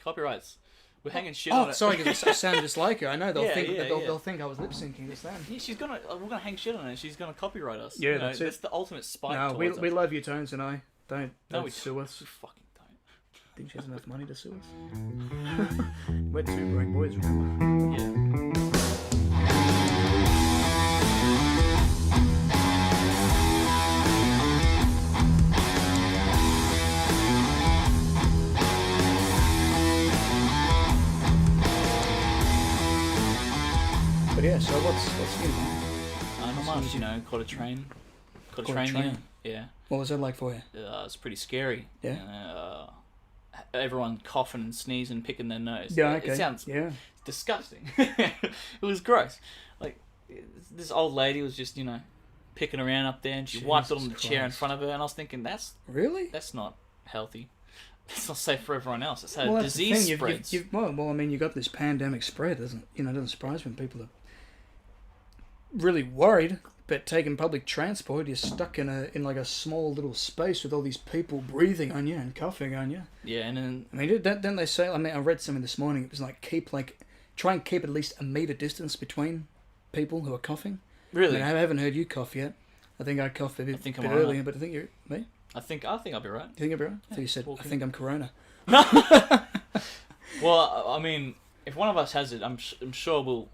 Copyrights. We're hanging shit on it. Oh, sorry, because I sounded just like her. I know they'll think yeah. they'll think I was lip syncing this then. Yeah, we're gonna hang shit on her. She's gonna copyright us. Yeah, that's it. That's the ultimate spite. No, we love you, Tones and I. Don't sue us. We fucking don't. Think she has enough money to sue us? We're two great boys, remember? Yeah. But yeah, so what's new, man? Not much, caught a train. Caught a train here. Yeah. What was that like for you? It's pretty scary. Yeah. Everyone coughing and sneezing, picking their nose. Yeah, okay. It sounds yeah. disgusting. It was gross. Like, this old lady was just, picking around up there, and she wiped it on the chair in front of her, and I was thinking, that's not healthy. That's not safe for everyone else. It's how disease spreads. Well, I mean, you got this pandemic spread, doesn't surprise when people are really worried, but taking public transport, you're stuck in like a small little space with all these people breathing on you and coughing on you. Yeah, and then I mean, didn't they say? I mean, I read something this morning. It was like try and keep at least a meter distance between people who are coughing. Really, I haven't heard you cough yet. I think I coughed a bit earlier, but I think you're me. I think I'll be right. You think I'll be right? I thought you said I think I'm Corona. No. Well, I mean, if one of us has it, I'm sure we'll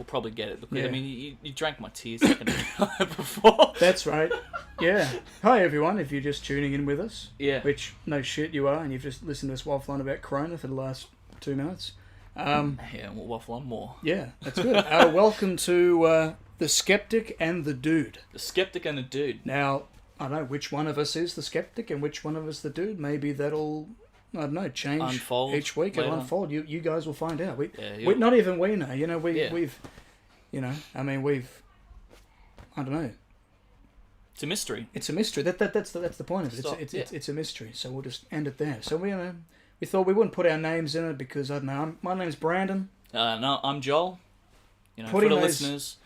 probably get it. Because, I mean, you drank my tears before. That's right. Yeah. Hi, everyone, if you're just tuning in with us. Yeah. Which, no shit, you are, and you've just listened to us waffle on about Corona for the last 2 minutes. Yeah, we'll waffle on more. Yeah, that's good. Welcome to The Skeptic and the Dude. The Skeptic and the Dude. Now, I don't know which one of us is the skeptic and which one of us the dude. Maybe that'll, I don't know, change unfold each week. later. It'll unfold. You guys will find out. We not even we know. We've, I don't know. It's a mystery. It's a mystery. That's the point of it. It's a mystery. So we'll just end it there. So we thought we wouldn't put our names in it because I don't know. My name's Brandon. No, I'm Joel. For the listeners.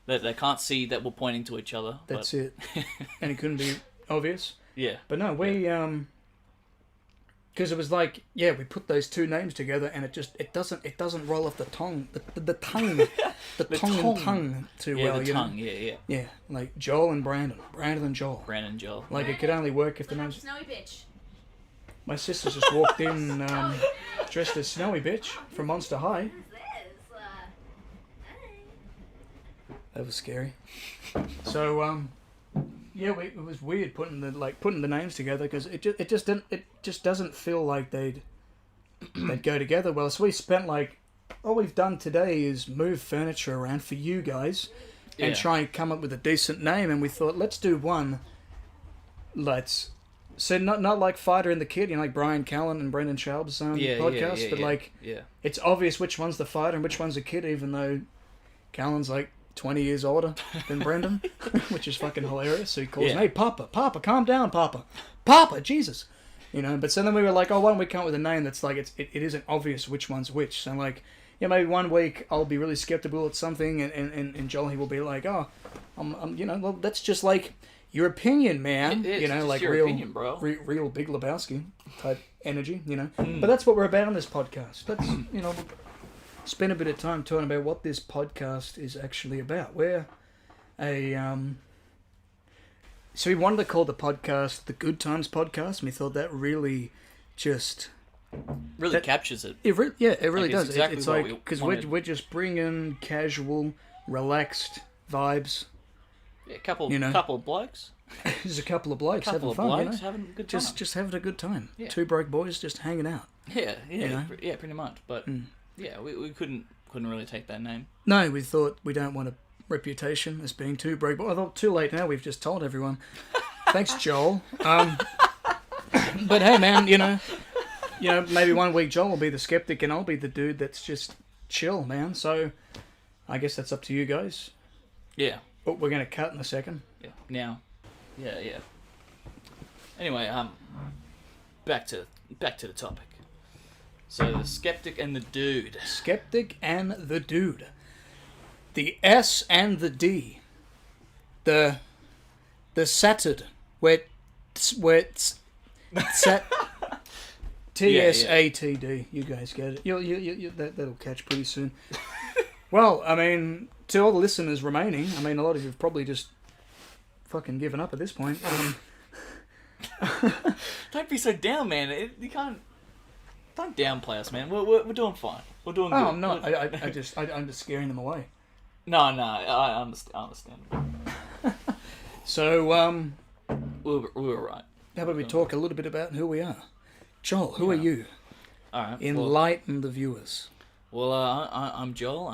That they can't see that we're pointing to each other. That's it. And it couldn't be obvious. Yeah. But no, because it was like, we put those two names together, and it doesn't roll off the tongue, the tongue too well. The tongue, yeah. Yeah, like Joel and Brandon and Joel. Brandon and Joel. Like it could only work if the names. Snowy bitch. My sister just walked in, dressed as Snowy Bitch from Monster High. That was scary. So, it was weird putting the names together because it just doesn't feel like they'd go together well. So we spent all we've done today is move furniture around for you guys and try and come up with a decent name. And we thought, let's do one. So not like Fighter and the Kid, like Brian Callen and Brendan Schaub's podcast, but it's obvious which one's the Fighter and which one's the Kid, even though Callen's 20 years older than Brendan, which is fucking hilarious. So he calls me, hey, Papa, calm down, Papa, Jesus. But so then we were like, oh, why don't we come up with a name that's it isn't obvious which one's which. So maybe one week I'll be really skeptical at something and Joel, he will be like, oh, well, that's just your opinion, man. It's your opinion, bro. Real Big Lebowski type energy, But that's what we're about on this podcast. Let's, spend a bit of time talking about what this podcast is actually about. We're so we wanted to call the podcast the Good Times Podcast, and we thought that really just captures it. It really does. Exactly it's because we're just bringing casual, relaxed vibes. Yeah, couple of blokes. There's a couple of blokes having fun. Having a good time. Just having a good time. Yeah. Two broke boys just hanging out. Yeah, pretty much. But we couldn't really take that name. No, we thought we don't want a reputation as being too broke. But I thought too late now. We've just told everyone. Thanks, Joel. But hey, man, maybe one week Joel will be the skeptic and I'll be the dude that's just chill, man. So I guess that's up to you guys. Yeah. But we're gonna cut in a second. Yeah. Now. Yeah. Anyway, back to the topic. So the skeptic and the dude. Skeptic and the dude. The S and the D. The SATD. Where it's TSATD. You guys get it. That'll catch pretty soon. Well, I mean, to all the listeners remaining, I mean, a lot of you have probably just fucking given up at this point. Don't be so down, man. You can't. Don't downplay us, man. We're doing fine. We're doing good. I'm not. I'm just scaring them away. No, I understand. So, we were right. How about we talk a little bit about who we are? Joel, who are you? All right. Enlighten the viewers. Well, I'm Joel.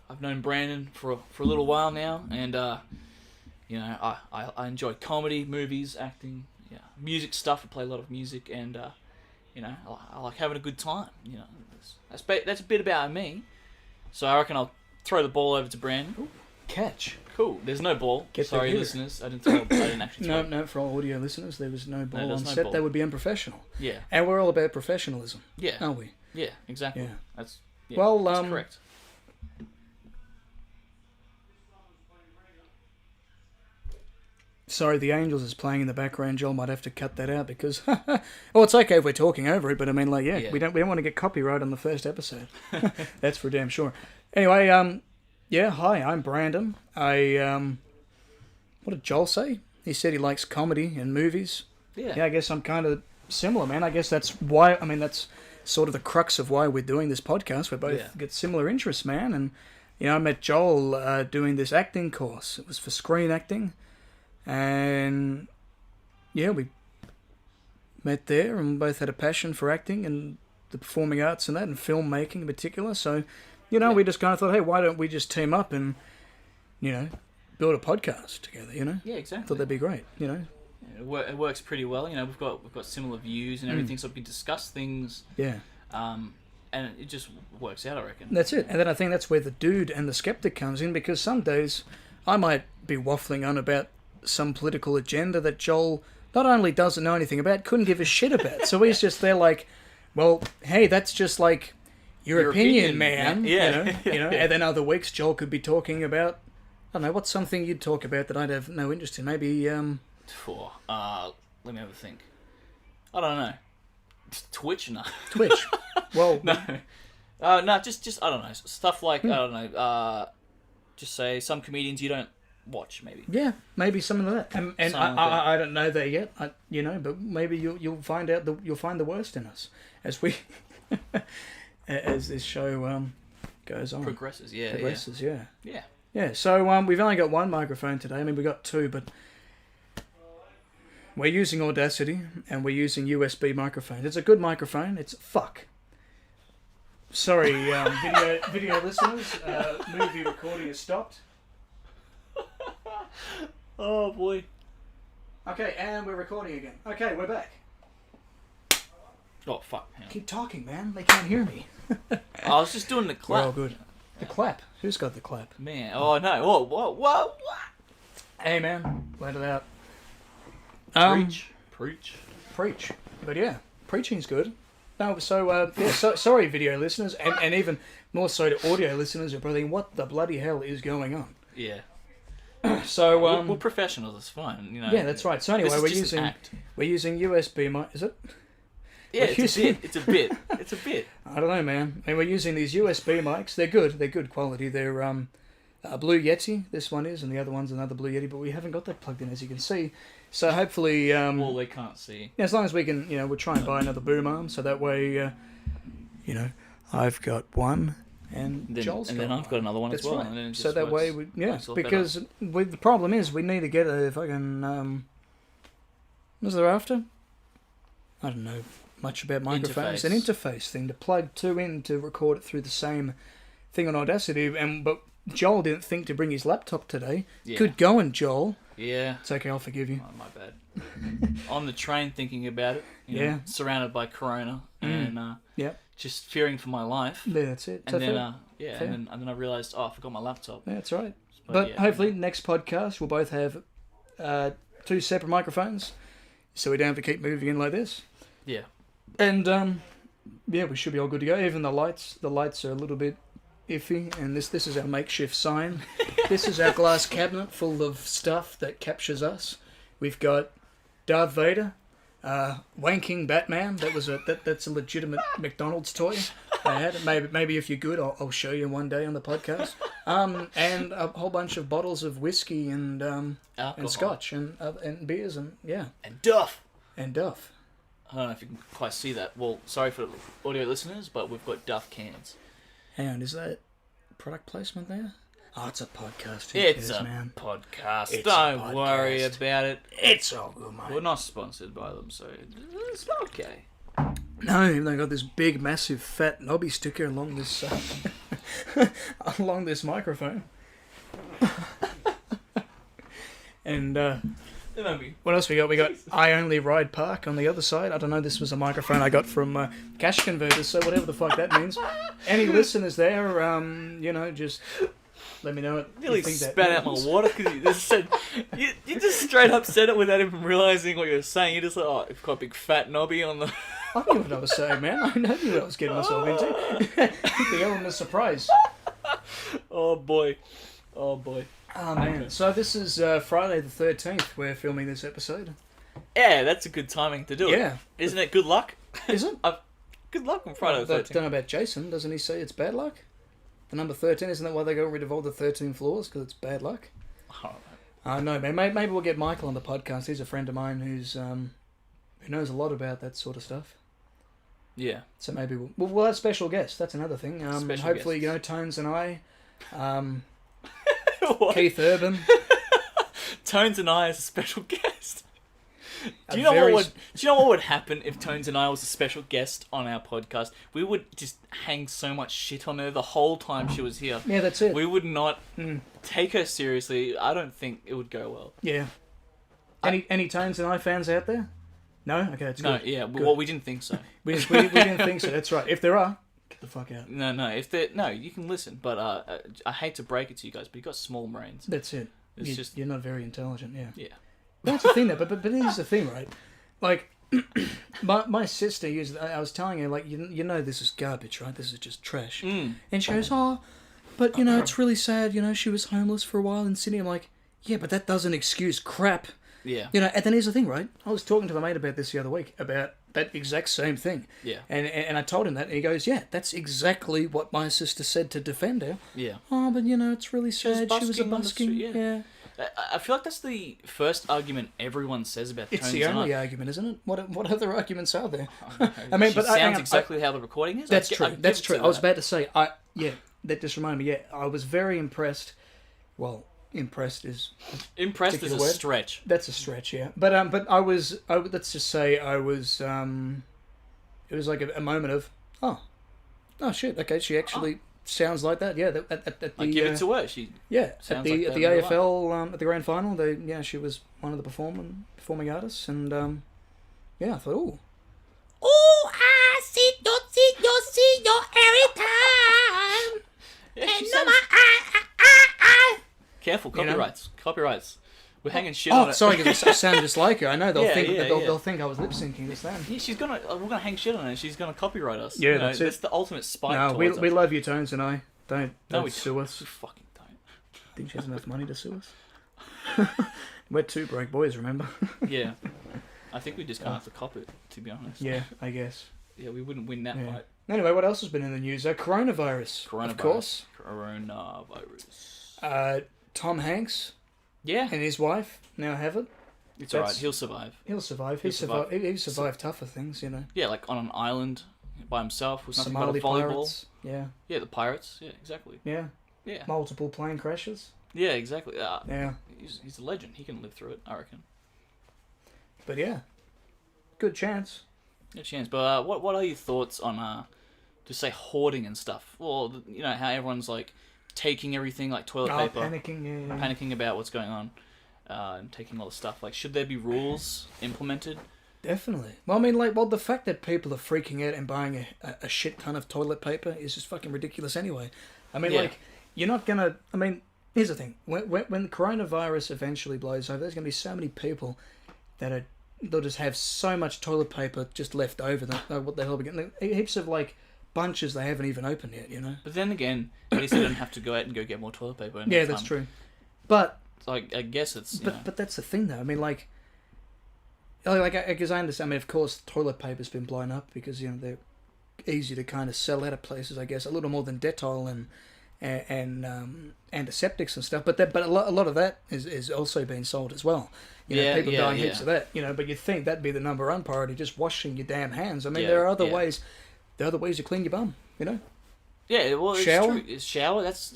I've known Brandon for a little while now, and you know, I enjoy comedy, movies, acting, music stuff. I play a lot of music, and you know, I like having a good time. You know, that's a bit about me. So I reckon I'll throw the ball over to Brandon. Ooh, catch. Cool. There's no ball. Sorry, listeners. I didn't actually throw. No, for all audio listeners, there was no ball on no set. ball. That would be unprofessional. Yeah. And we're all about professionalism. Yeah. Aren't we? Yeah, exactly. Yeah. That's correct. Sorry, the Angels is playing in the background. Joel might have to cut that out because, well, it's okay if we're talking over it, but I mean, like, we don't want to get copyright on the first episode. That's for damn sure. Anyway, hi, I'm Brandon. What did Joel say? He said he likes comedy and movies. Yeah, I guess I'm kind of similar, man. I guess that's why. I mean, that's sort of the crux of why we're doing this podcast. We both get similar interests, man. And you know, I met Joel doing this acting course. It was for screen acting. And we met there and both had a passion for acting and the performing arts and that, and filmmaking in particular. So, we just kind of thought, hey, why don't we just team up and, build a podcast together, Yeah, exactly. Thought that'd be great, It works pretty well. We've got similar views and everything, so we can discuss things. Yeah. And it just works out, I reckon. That's it. And then I think that's where the dude and the skeptic comes in, because some days I might be waffling on about some political agenda that Joel not only doesn't know anything about, couldn't give a shit about. So he's just there like, well, hey, that's just like your opinion, man. Yeah. And then other weeks Joel could be talking about, I don't know, what's something you'd talk about that I'd have no interest in? Maybe, let me have a think. I don't know. Twitch? No. Twitch? Well... No, just I don't know. Stuff like, I don't know, just say some comedians you don't watch, maybe. Yeah, maybe something like that. And I don't know that yet, but maybe you'll find out you'll find the worst in us as we as this show goes on. Progresses, yeah. Yeah. So we've only got one microphone today. I mean, we got two, but we're using Audacity and we're using USB microphones. It's a good microphone. It's fuck. Sorry, video listeners. Movie recording has stopped. Oh boy. Okay, and we're recording again. Okay, we're back. Oh fuck. Keep talking, man. They can't hear me. I was just doing the clap. We're all good. The clap. Who's got the clap? Man. Oh no. Oh what? Hey man, let it out. Preach. But yeah, preaching's good. No, so sorry, video listeners, and even more so to audio listeners who are probably thinking, what the bloody hell is going on? Yeah. So we're professionals. It's fine, Yeah, that's right. So anyway, we're using USB mic. Is it? Yeah, it's a bit. It's a bit. I don't know, man. And we're using these USB mics. They're good. They're good quality. They're Blue Yeti. This one is, and the other one's another Blue Yeti. But we haven't got that plugged in, as you can see. So hopefully, well, they can't see. As long as we can, we'll try and buy another boom arm, so that way, I've got one. And Joel's got one. And then I've got another one as well. Right. And then it just so that way, because the problem is we need to get a fucking, what's there after? I don't know much about microphones. An interface thing to plug two in to record it through the same thing on Audacity. But Joel didn't think to bring his laptop today. Yeah. Good going, Joel. Yeah. It's okay, I'll forgive you. Oh, my bad. On the train thinking about it. Surrounded by Corona. And just fearing for my life. Yeah, that's it. And then and then I realised, I forgot my laptop. Yeah, that's right. But hopefully next podcast we'll both have two separate microphones, so we don't have to keep moving in like this. Yeah. And we should be all good to go. Even the lights are a little bit iffy, and this is our makeshift sign. This is our glass cabinet full of stuff that captures us. We've got Darth Vader, Wanking Batman. That's a legitimate McDonald's toy I had. Maybe if you're good, I'll show you one day on the podcast. And a whole bunch of bottles of whiskey and scotch and beers and Duff. And Duff. I don't know if you can quite see that. Well, sorry for audio listeners, but we've got Duff cans. Hang on, is that product placement there? Oh, it's a podcast. It's a podcast. Don't worry about it. It's all good, mate. We're not sponsored by them, so it's okay. No, even though I got this big, massive, fat knobby sticker along this along this microphone. And what else we got? We got I Only Ride Park on the other side. I don't know. This was a microphone I got from Cash Converters, so whatever the fuck that means. Any listeners there? Just. Let me know what you nearly spat out my water because you just said... You just straight up said it without even realising what you were saying. You just like, oh, you've got a big fat knobby on the... I knew what I was saying, man. I knew what I was getting myself into. The element of surprise. Oh, boy. Oh, man. Okay. So this is Friday the 13th. We're filming this episode. Yeah, that's a good timing to do it. Yeah. Isn't it good luck? Is it? Good luck on Friday the 13th. I don't know about Jason. Doesn't he say it's bad luck? The number 13, isn't that why they got rid of all the 13 floors? Because it's bad luck? I don't know, man. Maybe we'll get Michael on the podcast. He's a friend of mine who knows a lot about that sort of stuff. Yeah. So maybe we'll have special guests. That's another thing. Hopefully, guests. Tones and I, Keith Urban. Tones and I as a special guest. Do you know what would happen if Tones and I was a special guest on our podcast? We would just hang so much shit on her the whole time she was here. Yeah, that's it. We would not take her seriously. I don't think it would go well. Yeah. Any Tones and I fans out there? No? Okay, that's good. No, yeah. Good. Well, we didn't think so. we didn't think so. That's right. If there are, get the fuck out. No. You can listen, but I hate to break it to you guys, but you got small brains. That's it. You're not very intelligent. Yeah. Yeah. That's the thing, though. But here's the thing, right? Like, my sister used. I was telling her, like, you know, this is garbage, right? This is just trash. And she goes, oh, but it's really sad. She was homeless for a while in Sydney. I'm like, yeah, but that doesn't excuse crap. Yeah. And then here's the thing, right? I was talking to my mate about this the other week about that exact same thing. Yeah. And I told him that, and he goes, yeah, that's exactly what my sister said to defend her. Yeah. Oh, but it's really sad. She was a busking. Yeah. I feel like that's the first argument everyone says about Tones. It's the only argument, isn't it? What other arguments are there? I mean, but sounds exactly how the recording is. That's true. That's true. I was about to say, that just reminded me. Yeah, I was very impressed. Well, impressed is a word. Stretch. That's a stretch, yeah. But let's just say I was. It was like a moment of oh shit. Okay, she actually. Sounds like that, yeah. Give it to her. She at the AFL at the grand final. She was one of the performing artists, and I thought, I see you every time. Careful, copyrights. We're hanging shit on it. Sorry, because I sound just like her. I know they'll think I was lip syncing this then. Yeah, we're gonna hang shit on her. She's gonna copyright us. Yeah, that's it. That's the ultimate spite. No, we love you, Tones and I. Don't sue us. We fucking don't. Think she has enough money to sue us? We're two broke boys, remember? Yeah, I think we just can't have to cop it. To be honest. Yeah, I guess. Yeah, we wouldn't win that fight. Anyway, what else has been in the news? Coronavirus. Of course. Coronavirus. Tom Hanks. Yeah. And his wife now have it. It's alright, he'll survive. He'll survived tougher things, Yeah, like on an island by himself with nothing Somali but a volleyball. Pirates. Yeah. Yeah, the pirates. Yeah, exactly. Yeah. Yeah. Multiple plane crashes. Yeah, exactly. Yeah. He's a legend. He can live through it, I reckon. But yeah. Good chance. Good chance. But what are your thoughts on just say hoarding and stuff? Well, how everyone's like taking everything like toilet paper, panicking about what's going on, and taking all the stuff. Like, should there be rules implemented? Definitely. Well, I mean, the fact that people are freaking out and buying a shit ton of toilet paper is just fucking ridiculous anyway. I mean, you're not gonna. I mean, here's the thing: when coronavirus eventually blows over, there's gonna be so many people that they'll just have so much toilet paper just left over. What the hell? Heaps of bunches they haven't even opened yet, But then again, at least they don't have to go out and go get more toilet paper. Yeah, that's true. But I guess it's. But that's the thing, though. I mean, Because I understand. I mean, of course, toilet paper's been blown up because they're easy to kind of sell out of places. I guess a little more than Dettol and antiseptics and stuff. But a lot of that is also being sold as well. People buying heaps of that. But you'd think that'd be the number one priority, just washing your damn hands. I mean, there are other ways. There are other ways to clean your bum. Yeah, well, shower. It's true. Shower. That's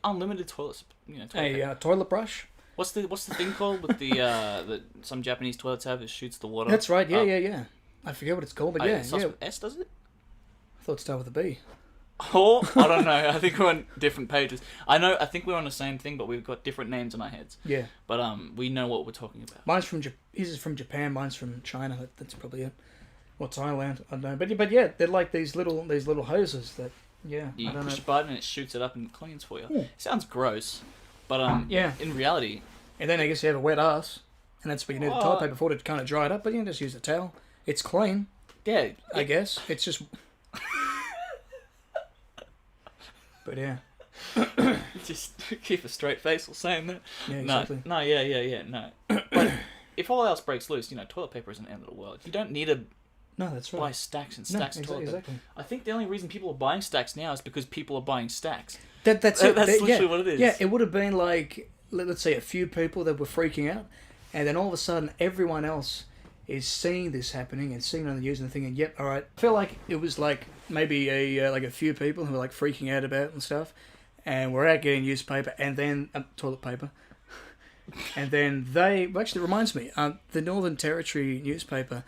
unlimited toilets. Toilet brush. What's the thing called with the that some Japanese toilets have? It shoots the water. That's right. Yeah. I forget what it's called, but it starts with S, does it? I thought it started with a B. Oh, I don't know. I think we're on different pages. I think we're on the same thing, but we've got different names in our heads. Yeah. But we know what we're talking about. Mine's from his is from Japan. Mine's from China. That's probably it. Or Thailand. I don't know. But yeah, they're like these little hoses that you push a button and it shoots it up and cleans for you. Yeah. Sounds gross, but in reality. And then I guess you have a wet ass, and that's what you need the toilet paper for to kind of dry it up. But you can just use a towel. It's clean. Yeah. I guess it's just. But yeah. Just keep a straight face while saying that. Yeah, exactly. No. But if all else breaks loose, toilet paper isn't the end of the world. You don't need to that's right. buy stacks and stacks of toilet paper. Exactly. I think the only reason people are buying stacks now is because people are buying stacks. That's it. That's literally what it is. Yeah, it would have been like, let's say, a few people that were freaking out, and then all of a sudden everyone else is seeing this happening and seeing it on the news and thinking, yep, all right. I feel like it was like maybe a few people who were like freaking out about it and stuff, and we're out getting newspaper and then toilet paper, and then they actually it reminds me, the Northern Territory newspaper,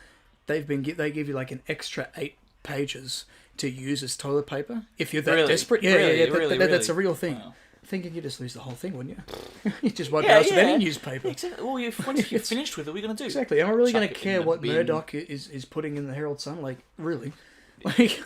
they give you like an extra 8 pages to use as toilet paper if you're that desperate. Yeah, that's a real thing. Wow. Thinking you just lose the whole thing, wouldn't you? You just wipe it out with any newspaper. Exactly. Well, once you're finished with it, what are you going to do? Exactly. Am I really going to care what Murdoch is putting in the Herald Sun? Like, really? Like,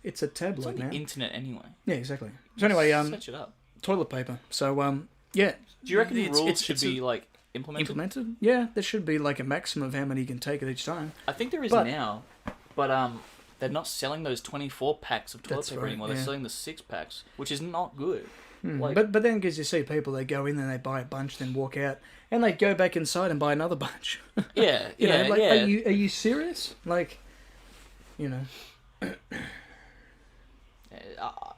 it's a tabloid, it's on the man. Internet anyway. Yeah, exactly. So anyway, Search it up. Toilet paper. So, yeah. Do you reckon the rules should be, like, implemented? Implemented? Yeah, there should be, like, a maximum of how many you can take at each time. I think there is now, but they're not selling those 24 packs of toilet paper anymore. They're selling the 6 packs, which is not good. Like, but then because you see people, they go in and they buy a bunch, then walk out, and they go back inside and buy another bunch. Yeah, Are you serious? Like, I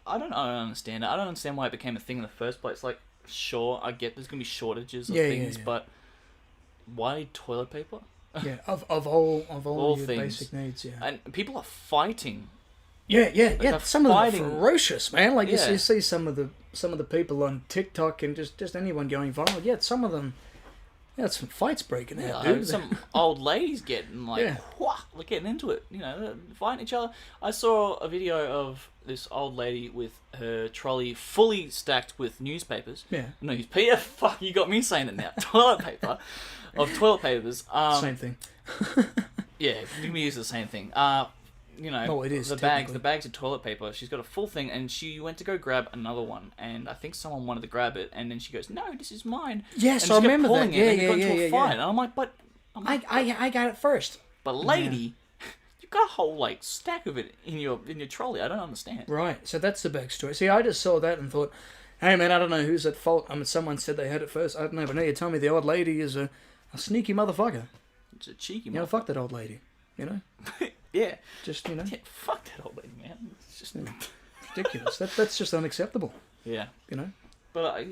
don't understand it. I don't understand why it became a thing in the first place. Like, sure, I get there's gonna be shortages of things, but why toilet paper? Yeah, of all your things. Basic needs, yeah. And people are fighting. Yeah. Some of them are ferocious, man. Like you see some of the people on TikTok and just anyone going viral. Yeah, some of them. Yeah, some fights breaking out, dude. Some old ladies getting getting into it. Fighting each other. I saw a video of this old lady with her trolley fully stacked with newspapers. Yeah. Newspaper. Fuck, you got me saying it now. Toilet paper. Of toilet papers. Same thing. Yeah, you can use the same thing. It is the bags of toilet paper. She's got a full thing, and she went to go grab another one, and I think someone wanted to grab it, and then she goes, "No, this is mine." Yes, and I remember that. Yeah, and got into a fight, and I'm like, "But I got it first." But lady, you've got a whole stack of it in your trolley. I don't understand. Right, so that's the backstory. See, I just saw that and thought, "Hey man, I don't know who's at fault." I mean, someone said they had it first. I don't know, but now you tell me the old lady is a sneaky motherfucker. It's a cheeky motherfucker. Fuck that old lady. Yeah. Just, Yeah, fuck that old lady, man. It's just ridiculous. That's just unacceptable. Yeah. But,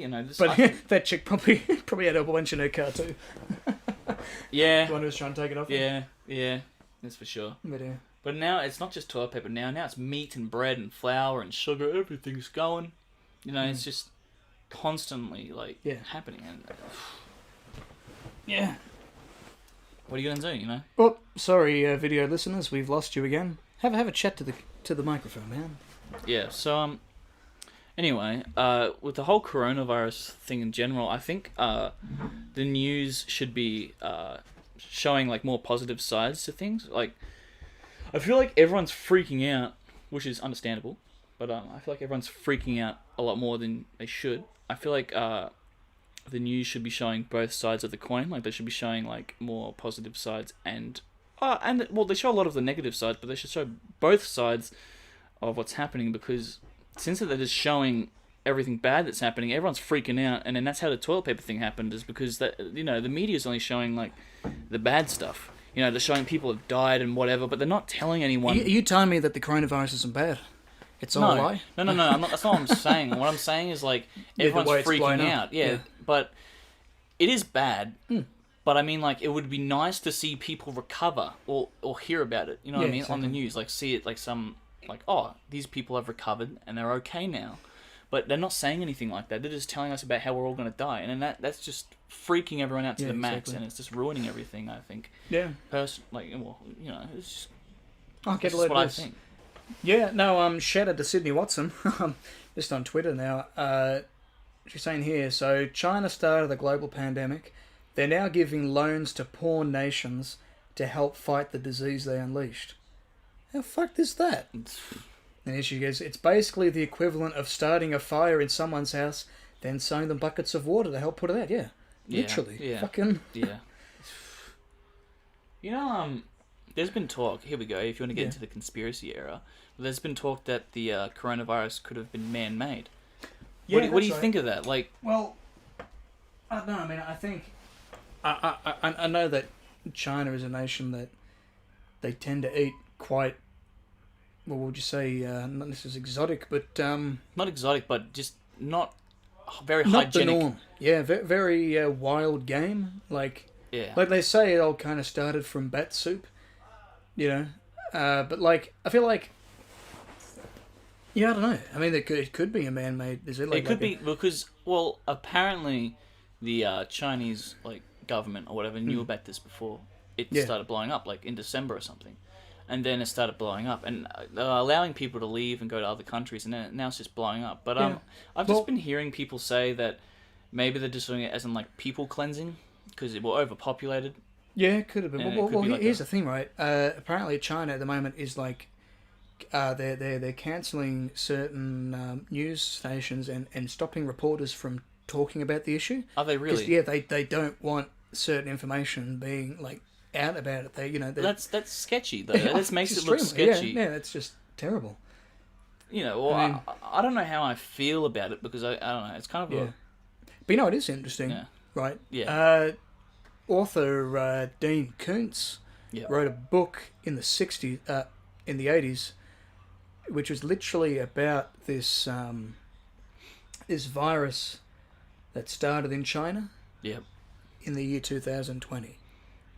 that chick probably had a bunch in her car too. Yeah. The one who was trying to take it off. Yeah, that's for sure. But now it's not just toilet paper. Now it's meat and bread and flour and sugar. Everything's going. It's just constantly happening. And yeah. What are you gonna do? Well, sorry, video listeners, we've lost you again. Have a chat to the microphone, man. Yeah. So anyway, with the whole coronavirus thing in general, I think the news should be showing more positive sides to things. Like, I feel like everyone's freaking out, which is understandable, but I feel like everyone's freaking out a lot more than they should. I feel like the news should be showing both sides of the coin. Like, they should be showing more positive sides and they show a lot of the negative sides, but they should show both sides of what's happening, because since they're just showing everything bad that's happening, everyone's freaking out, and then that's how the toilet paper thing happened, is because the media's only showing the bad stuff. You know, they're showing people have died and whatever, but they're not telling anyone. Are you telling me that the coronavirus isn't bad? It's all a lie? No. That's not what I'm saying. What I'm saying is, like, everyone's freaking out. Yeah, but it is bad. But I mean, like, it would be nice to see people recover or hear about it. You know what I mean? Exactly. On the news, like, see it like oh, these people have recovered and they're okay now. But they're not saying anything like that. They're just telling us about how we're all going to die, and then that's just freaking everyone out to the max, and it's just ruining everything. I think. Yeah. It's just. I'll get a load of this. I think. Yeah. No. Shout out to Sydney Watson, just on Twitter now. She's saying here. So China started the global pandemic. They're now giving loans to poor nations to help fight the disease they unleashed. How fucked is that? And here she goes, it's basically the equivalent of starting a fire in someone's house, then sowing them buckets of water to help put it out. Yeah. Literally. Yeah. Fucking. Yeah. You know, there's been talk, here we go, if you want to get into the conspiracy era, there's been talk that the coronavirus could have been man-made. Yeah, what do you think of that? Like, well, I don't know. I mean, I think I know that China is a nation that they tend to eat quite. What would you say? Not this is exotic, but not exotic, but just not very not hygienic. The norm. Yeah, very wild game. Like they say, it all kind of started from bat soup. You know, but like I feel like. Yeah, I don't know. I mean, it could be a man-made. Is it? Like, it could be because, well, apparently, the Chinese government or whatever knew about this before it started blowing up, like in December or something, and then it started blowing up, and allowing people to leave and go to other countries, and then now it's just blowing up. But I've just been hearing people say that maybe they're just doing it as in people cleansing because we're overpopulated. Yeah, it could have been. Well, here's the thing, right? Apparently, China at the moment is like. They're cancelling certain news stations and stopping reporters from talking about the issue. Are they really? Yeah, they don't want certain information being out about it. That's sketchy though. That makes it look sketchy. Yeah, that's just terrible. I don't know how I feel about it because I don't know. It's kind of a. But it is interesting, right? Yeah. Author Dean Koontz wrote a book in the in the 80s. Which was literally about this this virus that started in China. Yep. In the year 2020.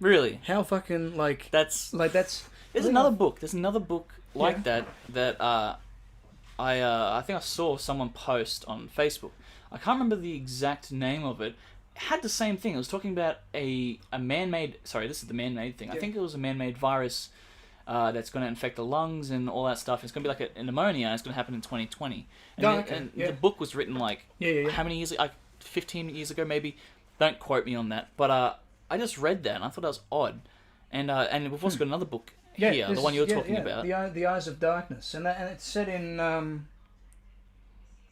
Really? How fucking that's. There's another book. There's another book like that I think I saw someone post on Facebook. I can't remember the exact name of it. It had the same thing. It was talking about a man-made. Sorry, this is the man-made thing. Yeah. I think it was a man-made virus. That's going to infect the lungs and all that stuff. It's going to be like a pneumonia, and it's going to happen in 2020. And, the book was written how many years? 15 years ago, maybe. Don't quote me on that. But I just read that, and I thought that was odd. And we've also got another book here, the one you're talking about. The Eyes of Darkness, and it's set in.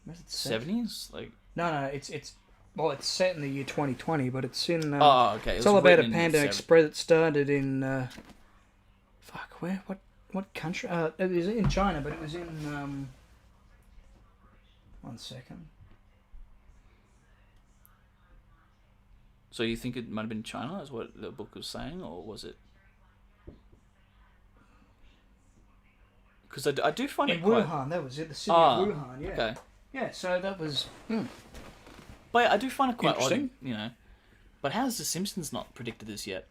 Where's it set? 70s, No, it's set in the year 2020, but it's in. Okay. It's all about a pandemic spread that started in. Where? What country? It was in China, but it was in. 1 second. So you think it might have been China, is what the book was saying, or was it? Because I do find it quite... Wuhan, that was it. The city of Wuhan, yeah. Okay. Yeah, so that was... But I do find it quite odd, But how has The Simpsons not predicted this yet?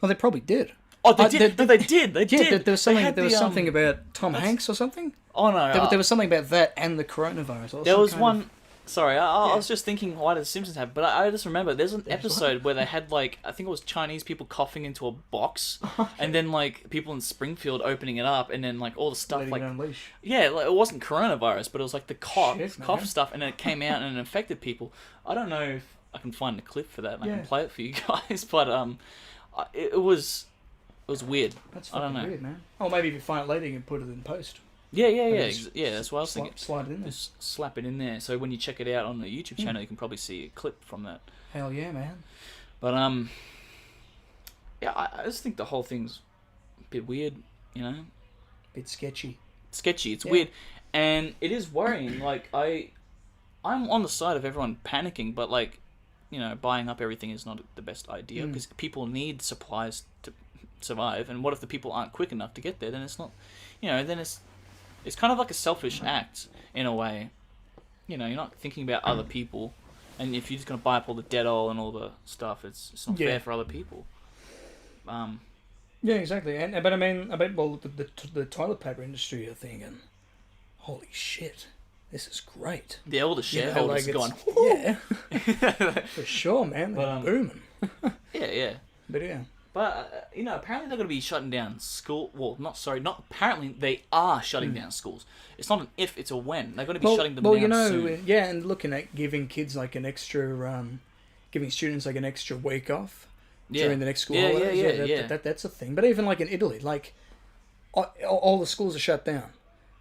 Well, they probably did. Oh, they did. They did. There was something about Tom Hanks or something. Oh no, there was something about that and the coronavirus. There was one. Sorry, I was just thinking, why did The Simpsons have? But I just remember there's an episode where they had I think it was Chinese people coughing into a box, and then people in Springfield opening it up, and then all the stuff it wasn't coronavirus, but it was the cough stuff, and then it came out and it infected people. I don't know if I can find the clip for that and I can play it for you guys, but it was. It was weird. That's fucking weird, man. Oh, maybe if you find it later, you can put it in post. Yeah. That's what I was thinking. Slide it in there. Just slap it in there. So when you check it out on the YouTube channel, you can probably see a clip from that. Hell yeah, man. But I just think the whole thing's a bit weird. Bit sketchy. It's weird, and it is worrying. I'm on the side of everyone panicking, but buying up everything is not the best idea because people need supplies to survive. And what if the people aren't quick enough to get there? Then it's not, then it's kind of like a selfish act in a way. You're not thinking about other people. And if you're just going to buy up all the dead oil and all the stuff, it's not fair for other people. Yeah, exactly. But I mean, the toilet paper industry are thinking, holy shit, this is great. All the shareholders are going, yeah, for sure, man. They're booming. yeah. But yeah. But, apparently they're going to be shutting down school. Well, not apparently they are shutting down schools. It's not an if, it's a when. They're going to be shutting them down soon. Yeah, and looking at giving kids like an extra, giving students like an extra week off during the next school holidays. That's a thing. But even like in Italy, like all the schools are shut down.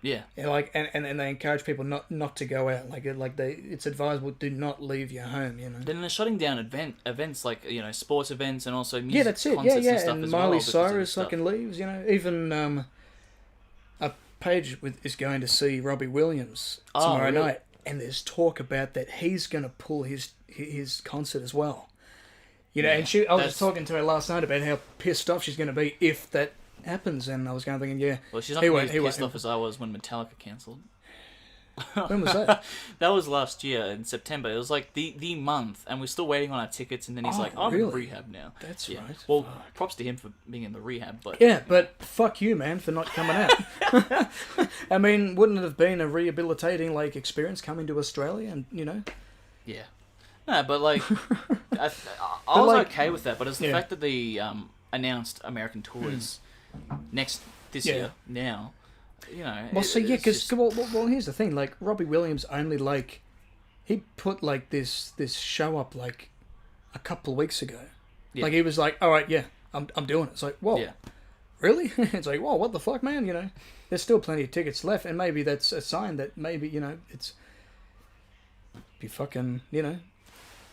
Yeah. And they encourage people not to go out. It's advisable, do not leave your home. Then they're shutting down events like sports events and also music. Yeah, that's it. Concerts and stuff and as Miley well, Cyrus leaves. Even a Page is going to see Robbie Williams tomorrow night, and there's talk about that he's going to pull his concert as well. And I was just talking to her last night about how pissed off she's going to be if that happens, and I was kind of thinking, well, she's not going to be as pissed off as I was when Metallica cancelled. When was that? That was last year in September. It was like the month, and we're still waiting on our tickets. And then he's like, "I'm in rehab now." That's right. Well, props to him for being in the rehab, but but fuck you, man, for not coming out. I mean, wouldn't it have been a rehabilitating experience coming to Australia? And yeah, no, but I was okay with that. But it's the fact that they announced American tours this year now. Well, because well, here's the thing. Robbie Williams only he put this show up a couple of weeks ago. Yeah. He was like, all right, yeah, I'm doing it. It's like, whoa, really? It's like, whoa, what the fuck, man? There's still plenty of tickets left, and maybe that's a sign that maybe it's be fucking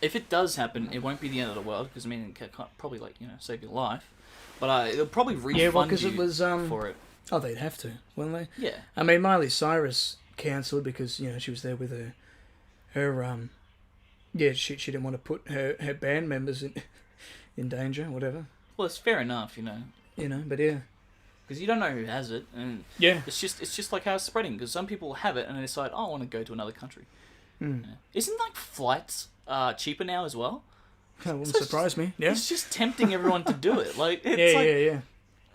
If it does happen, it won't be the end of the world because it can't probably save your life, but it'll probably refund you it was, for it. Oh, they'd have to, wouldn't they? Yeah. I mean, Miley Cyrus cancelled because she was there with her she didn't want to put her band members in danger, whatever. Well, it's fair enough, but yeah. Because you don't know who has it, and it's just like how it's spreading. Because some people have it and they decide, I want to go to another country. Isn't flights cheaper now as well? That wouldn't surprise me. Yeah. It's just tempting everyone to do it. Yeah.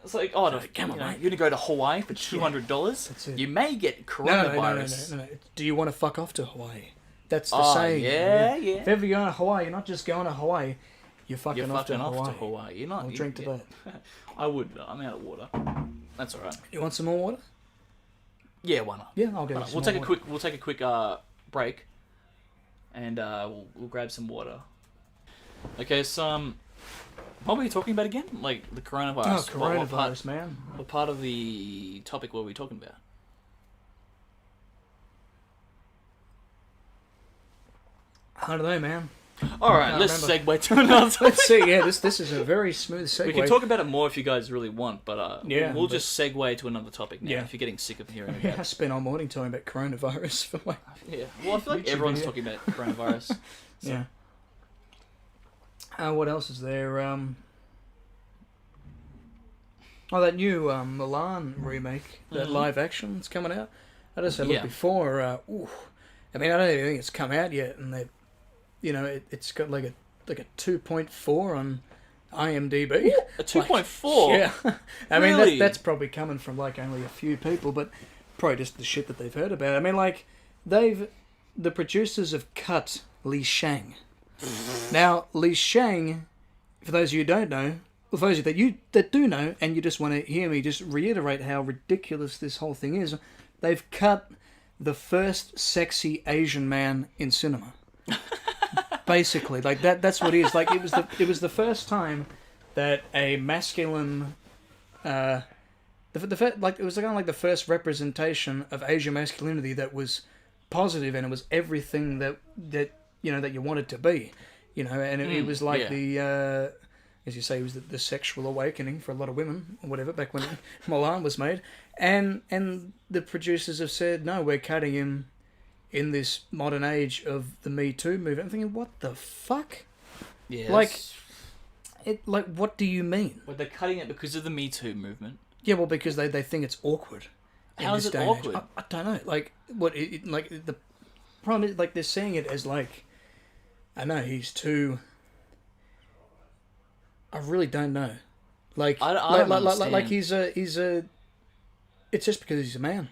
It's like, you're going to go to Hawaii for $200? You may get coronavirus. No. Do you want to fuck off to Hawaii? That's the saying. Yeah. If ever you're going to Hawaii, you're not just going to Hawaii, you're fucking off to Hawaii. You're not. I'll drink to that. I would. I'm out of water. That's all right. You want some more water? Yeah, why not? Yeah, I'll get We'll take a quick break, and we'll grab some water. Okay, so what were we talking about again? The coronavirus. Oh, coronavirus, man. What part of the topic were we talking about? I don't know, man. All right, let's segue to another topic. Let's see. Yeah, this is a very smooth segue. We can talk about it more if you guys really want, but we'll just segue to another topic now if you're getting sick of hearing about it. I spent all morning talking about coronavirus for Yeah, well, I feel like everyone's talking about coronavirus. So. Yeah. What else is there? That new Milan remake, that live action that's coming out. I just had a look before. I mean, I don't even think it's come out yet, and they, it's got a 2.4 on IMDb. A 2.4? Yeah. I mean, that's probably coming from only a few people, but probably just the shit that they've heard about. I mean, the producers have cut Li Shang. Now, Li Shang, for those of you who don't know, well, for those of you that do know, and you just want to hear me just reiterate how ridiculous this whole thing is, they've cut the first sexy Asian man in cinema. Basically, that's what it is. It was the first time that a masculine, it was the first representation of Asian masculinity that was positive, and it was everything that you wanted to be, and it was the, as you say, it was the sexual awakening for a lot of women or whatever back when Milan was made, and the producers have said, no, we're cutting him in this modern age of the Me Too movement. I'm thinking, what the fuck? Yeah. Like, what do you mean? Well, they're cutting it because of the Me Too movement. Yeah, well, because they think it's awkward. How is it awkward? I don't know. Like, the problem is, like, they're seeing it as, like, I know, he's too... I really don't know. Like, I don't understand. Like he's a... It's just because he's a man.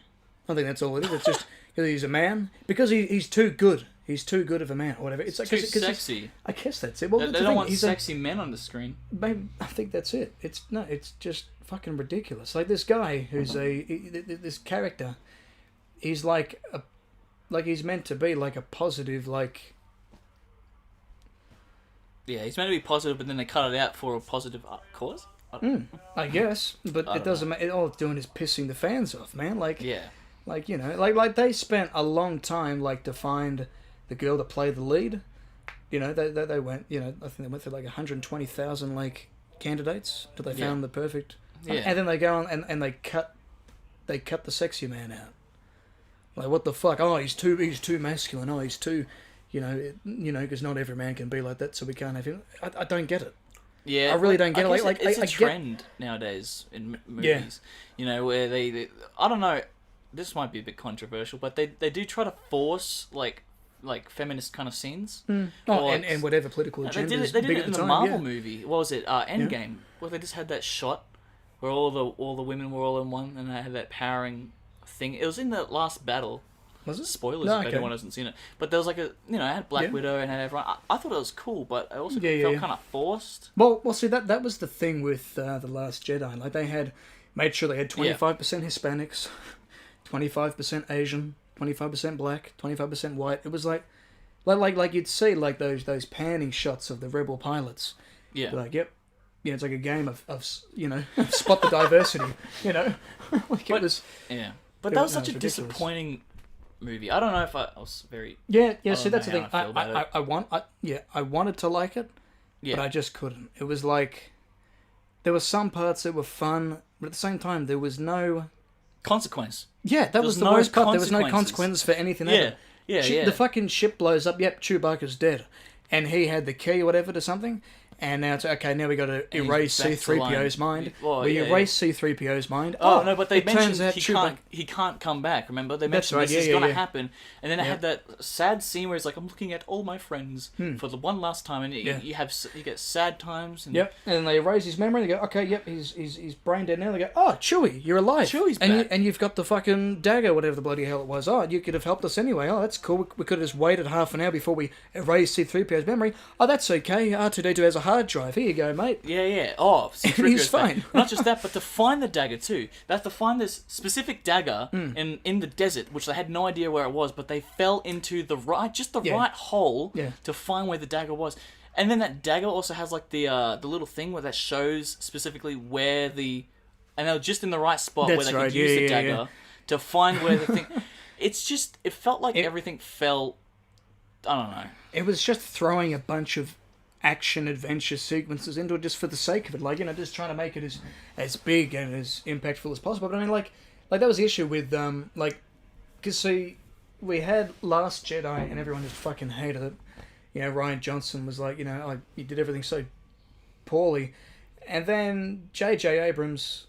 I think that's all it is. It's just because he's a man. Because he's too good. He's too good of a man, or whatever. It's like too sexy. I guess that's it. Well, they don't want sexy men on the screen. Maybe, I think that's it. It's just fucking ridiculous. Like this guy who's this character, he's like he's meant to be like a positive, like... Yeah, he's meant to be positive, but then they cut it out for a positive cause. I guess, but it doesn't matter. All it's doing is pissing the fans off, man. Like, yeah, like, you know, like they spent a long time like to find the girl to play the lead. You know, they went, you know, I think they went through like 120,000 like candidates till they found the perfect. Yeah. And then they go on and they cut the sexy man out. Like, what the fuck? Oh, he's too masculine. Oh, he's too, you know, because not every man can be like that, so we can't have him. I don't get it. Yeah, I really don't get it. Like, it's a trend nowadays in movies. Yeah. You know, where they I don't know. This might be a bit controversial, but they do try to force like feminist kind of scenes. Oh, like, and whatever political agenda. They did it in the Marvel movie. What was it? Endgame, where they just had that shot where all the women were all in one, and they had that powering thing. It was in the last battle. Was it? Spoilers if anyone hasn't seen it. But there was like I had Black Widow and had everyone. I thought it was cool, but I also felt kind of forced. Well, see that was the thing with The Last Jedi. Like they had made sure they had 25% Hispanics, 25% Asian, 25% black, 25% white. It was like you'd see like those panning shots of the rebel pilots. Yeah. Like, yep. Yeah, it's like a game of spot the diversity. You know, like it was. Yeah. But that was such a disappointing movie. I don't know if I was very... Yeah, see, that's the thing. I wanted to like it, but I just couldn't. It was like... There were some parts that were fun, but at the same time, there was no... Consequence. Yeah, that was the worst part. There was no consequence for anything ever. Yeah. The fucking ship blows up. Yep, Chewbacca's dead. And he had the key or whatever to something. And now it's okay. Now we got to erase C-3PO's mind. We erase C-3PO's mind. Oh no! But they mentioned he can't come back. Remember they mentioned this is going to happen, and then it had that sad scene where he's like, "I'm looking at all my friends for the one last time," and you get sad times. And and then they erase his memory. And they go, "Okay, yep, he's brain dead now." They go, "Oh, Chewie, you're alive. Chewie's back, and you've got the fucking dagger, whatever the bloody hell it was. Oh, you could have helped us anyway. Oh, that's cool. We could have just waited half an hour before we erased C-3PO's memory. Oh, that's okay. R2-D2 has a hard drive. Here you go, mate." Yeah. Oh, he's fine. Not just that, but to find the dagger too. They have to find this specific dagger in the desert, which they had no idea where it was, but they fell into the right hole to find where the dagger was. And then that dagger also has like the little thing where that shows specifically where and they were just in the right spot where they could use the dagger to find where the thing. It's just it felt like everything fell. I don't know. It was just throwing a bunch of action adventure sequences into it just for the sake of it, like, just trying to make it as big and as impactful as possible. But I mean, like that was the issue with because see, we had Last Jedi and everyone just fucking hated it. Rian Johnson was like, you did everything so poorly, and then J.J. Abrams,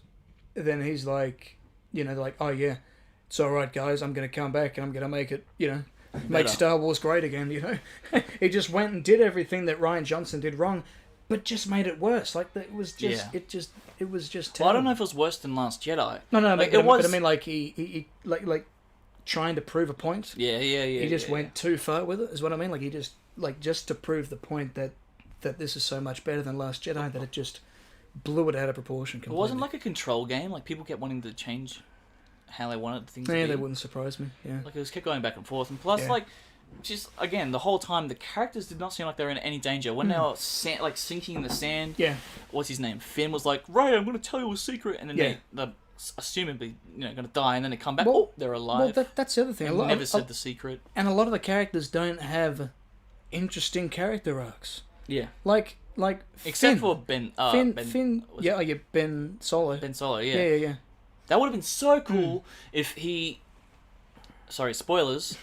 then he's like, they're like, oh yeah, it's all right, guys, I'm gonna come back and I'm gonna make it, make Star Wars great again, He just went and did everything that Rian Johnson did wrong, but just made it worse. Like, it was just, it was just terrible. Well, I don't know if it was worse than Last Jedi. No, like, but I mean, like, he like trying to prove a point. Yeah. He just went too far with it, is what I mean. Like, he just to prove the point that this is so much better than Last Jedi, that it just blew it out of proportion completely. It wasn't like a control game. Like, people kept wanting to change how they wanted things to be. Yeah, that wouldn't surprise me. Yeah, like, it was kept going back and forth, and plus, like, just again, the whole time the characters did not seem like they were in any danger when they were sinking in the sand. Yeah, what's his name? Finn was like, "Right, I'm going to tell you a secret," and then they're assumably going to die, and then they come back. Well, they're alive. Well, that's the other thing. They never said the secret, and a lot of the characters don't have interesting character arcs. Yeah, like except Finn. for Ben. Finn. Ben Solo. Ben Solo. Yeah. That would have been so cool if he sorry, spoilers,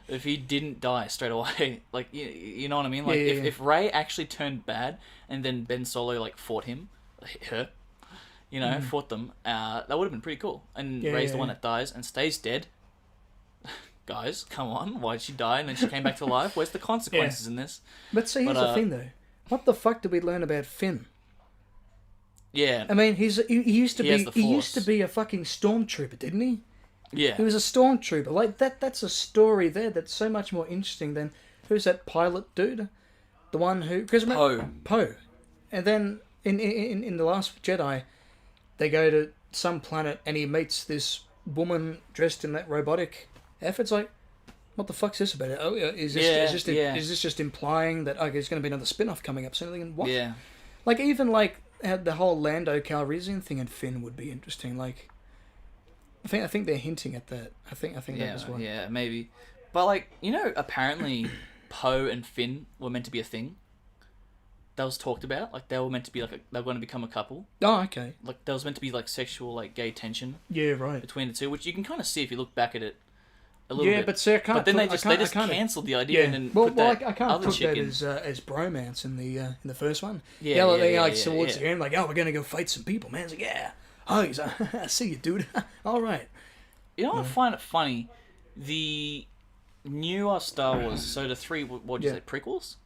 if he didn't die straight away. Like, you know what I mean? Like, if Rey actually turned bad and then Ben Solo, like, fought her, fought them, that would have been pretty cool. And Rey's the one that dies and stays dead. Guys, come on. Why did she die and then she came back to life? Where's the consequences in this? But see, here's the thing, though. What the fuck did we learn about Finn? Yeah. I mean, he used to be a fucking stormtrooper, didn't he? Yeah. He was a stormtrooper. Like, that's a story there that's so much more interesting than... Who's that pilot dude? The one who... Poe. And then, in The Last Jedi, they go to some planet and he meets this woman dressed in that robotic outfit. It's like, what the fuck's this about? Oh, is this just implying that, okay, there's going to be another spin-off coming up soon? Thinking, what? Yeah. Like, even, like, the whole Lando Calrissian thing in Finn would be interesting. Like... I think they're hinting at that. I think that was one. Yeah, maybe. But like, apparently Poe and Finn were meant to be a thing. That was talked about. Like they were meant to be like they were going to become a couple. Oh, okay. Like there was meant to be like sexual, like gay tension. Yeah, right. Between the two, which you can kind of see if you look back at it a little bit. Yeah, but see, I can't. But then they just cancelled the idea and then put that I can't other put chick that as bromance in the first one. Towards the end, like, oh, we're gonna go fight some people. Man, it's like, yeah. Oh, he's I see you, dude. All right. You know, I find it funny. The newer Star Wars, so the three, what did you say, prequels?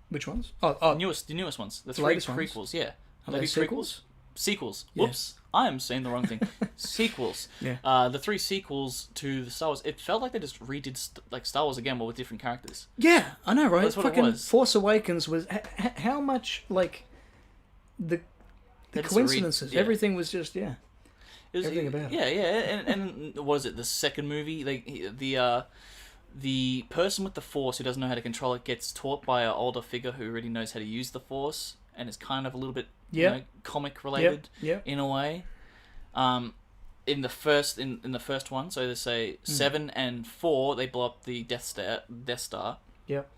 Which ones? The newest ones. The three prequels, ones? yeah. Are they sequels? Sequels. Yeah. Whoops. I am saying the wrong thing. Sequels. Yeah. The three sequels to the Star Wars, it felt like they just redid Star Wars again, but with different characters. Yeah, I know, right? That's what fucking it was. Force Awakens was... how much, like... The coincidences. Everything was just, everything about it. Yeah. And what is it? The second movie, the person with the Force who doesn't know how to control it gets taught by an older figure who already knows how to use the Force, and is kind of a little bit comic related in a way. In the first one, so they say 7 and 4, they blow up the Death Star. Yep.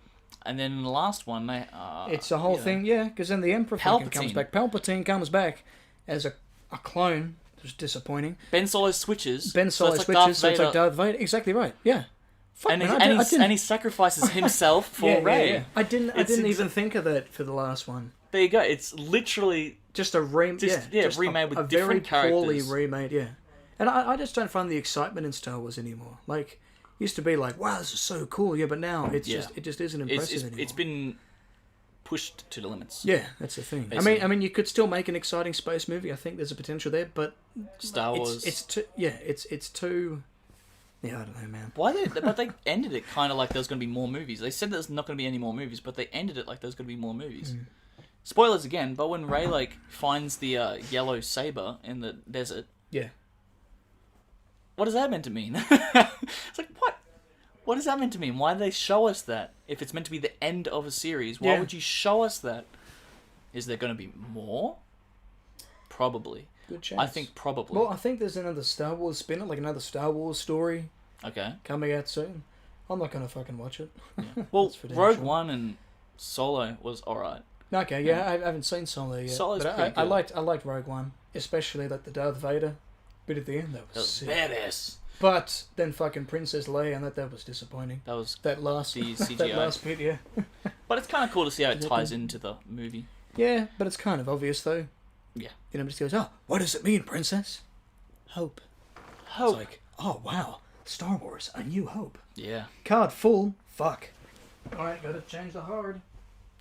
And then in the last one, they it's a whole thing, because then the Emperor comes back. Palpatine comes back as a clone. It was disappointing. Ben Solo switches. So it's like Darth Vader. Exactly right. Yeah. Fuck, and he sacrifices himself for Rey. Yeah. I didn't even think of that for the last one. There you go. It's literally just a remade with different characters. Very poorly remade. Yeah. And I just don't find the excitement in Star Wars anymore. Like, used to be like, wow, this is so cool. Yeah, but now it just isn't impressive anymore. It's been pushed to the limits. Yeah, that's the thing. I mean, you could still make an exciting space movie. I think there's a potential there, but Star Wars. It's too. Yeah, I don't know, man. But they ended it kind of like there's going to be more movies. They said there's not going to be any more movies, but they ended it like there's going to be more movies. Spoilers again, but when Rey finds the yellow saber in the desert, what is that meant to mean? It's like, what? What is that meant to mean? Why did they show us that? If it's meant to be the end of a series, why would you show us that? Is there going to be more? Probably. Good chance. I think probably. Well, I think there's another Star Wars spin-off, like another Star Wars story. Okay. Coming out soon. I'm not going to fucking watch it. Yeah. Well, Rogue One and Solo was alright. Okay, yeah, I haven't seen Solo yet. Solo's pretty good. I liked Rogue One, especially like the Darth Vader bit at the end. That was sick. Badass. But then fucking Princess Leia, and that was disappointing. That last the CGI. That last bit, yeah. But it's kind of cool to see how it ties into the movie. Yeah, but it's kind of obvious though. Yeah. Just goes, oh, what does it mean, Princess? Hope. It's like, oh wow, Star Wars, A New Hope. Yeah. Card full. Fuck. All right, gotta change the hard.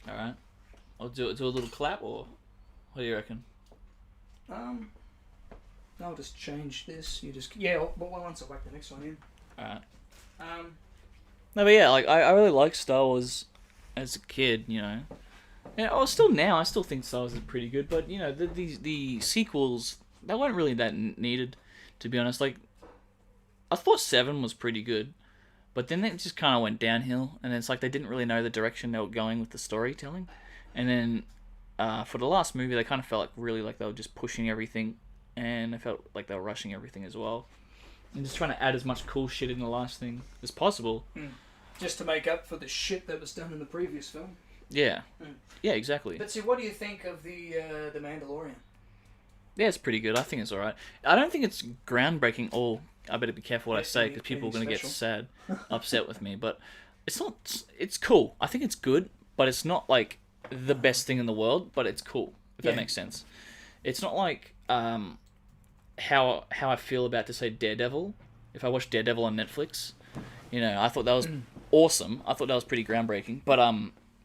All right. I'll do a little clap, or what do you reckon? I'll just change this. But once I whack the next one in. Alright. No, but yeah, I really like Star Wars as a kid, Yeah, I still think Star Wars is pretty good, but the sequels, they weren't really that needed, to be honest. Like, I thought 7 was pretty good, but then it just kind of went downhill, and it's like they didn't really know the direction they were going with the storytelling. And then for the last movie, they kind of felt like they were just pushing everything, and I felt like they were rushing everything as well, and just trying to add as much cool shit in the last thing as possible. Just to make up for the shit that was done in the previous film. Yeah. Yeah, exactly. But see, what do you think of the Mandalorian? Yeah, it's pretty good. I think it's alright. I don't think it's groundbreaking or I better be careful what I say because people are going to get sad, upset with me. But it's not. It's cool. I think it's good, but it's not like the best thing in the world. But it's cool, if that makes sense. It's not like how I feel about to say Daredevil. If I watch Daredevil on Netflix, you know, I thought that was awesome. I thought that was pretty groundbreaking. But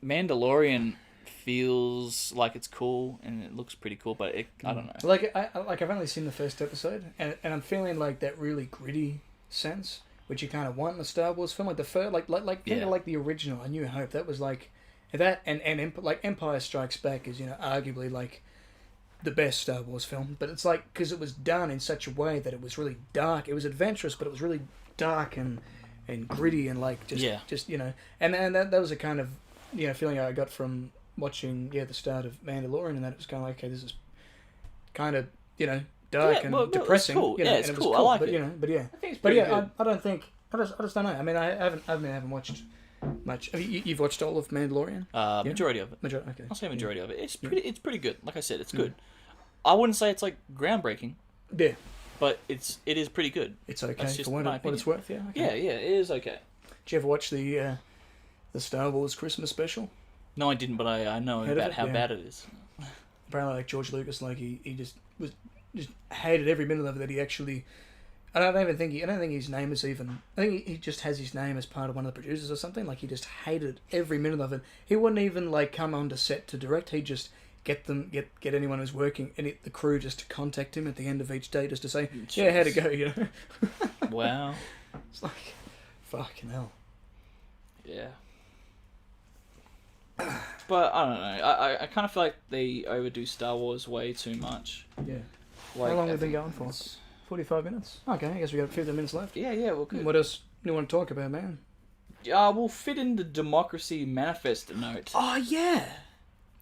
Mandalorian feels like it's cool and it looks pretty cool, but I don't know. Like I've only seen the first episode, and I'm feeling like that really gritty sense which you kind of want in a Star Wars film, like the first, like kind of like the original, A New Hope. That was like that, and like Empire Strikes Back is, you know, arguably like the best Star Wars film, but it's like because it was done in such a way that it was really dark. It was adventurous, but it was really dark and gritty and like just you know, and that was a kind of, you know, feeling I got from watching the start of Mandalorian, and that it was kind of like, okay, this is kind of, you know, dark and depressing. Cool. You know, it's cool. I like it. You know, but yeah, I think it's pretty good. I don't think I just don't know. I mean, I haven't watched much. You've watched all of Mandalorian? Majority of it. Okay. I'll say majority of it. It's pretty good. Like I said, it's good. I wouldn't say it's like groundbreaking. Yeah. But it is pretty good. It's okay for what it's worth. Yeah. Okay. Yeah. It is okay. Did you ever watch the Star Wars Christmas special? No, I didn't, but I know about how bad it is. Apparently, like George Lucas, like he just hated every minute of it. That he actually, I don't think his name is even. I think he just has his name as part of one of the producers or something. Like he just hated every minute of it. He wouldn't even like come onto set to direct. He'd just get anyone who's working and the crew just to contact him at the end of each day just to say, yeah, how'd it go? You know. Wow. It's like, fucking hell. Yeah. But I don't know. I kind of feel like they overdo Star Wars way too much. Yeah. Like, how long have we been going for? 45 minutes? Okay, I guess we got 15 minutes left. Yeah, well, good. What else do you want to talk about, man? We'll fit in the Democracy Manifest note. Oh, yeah.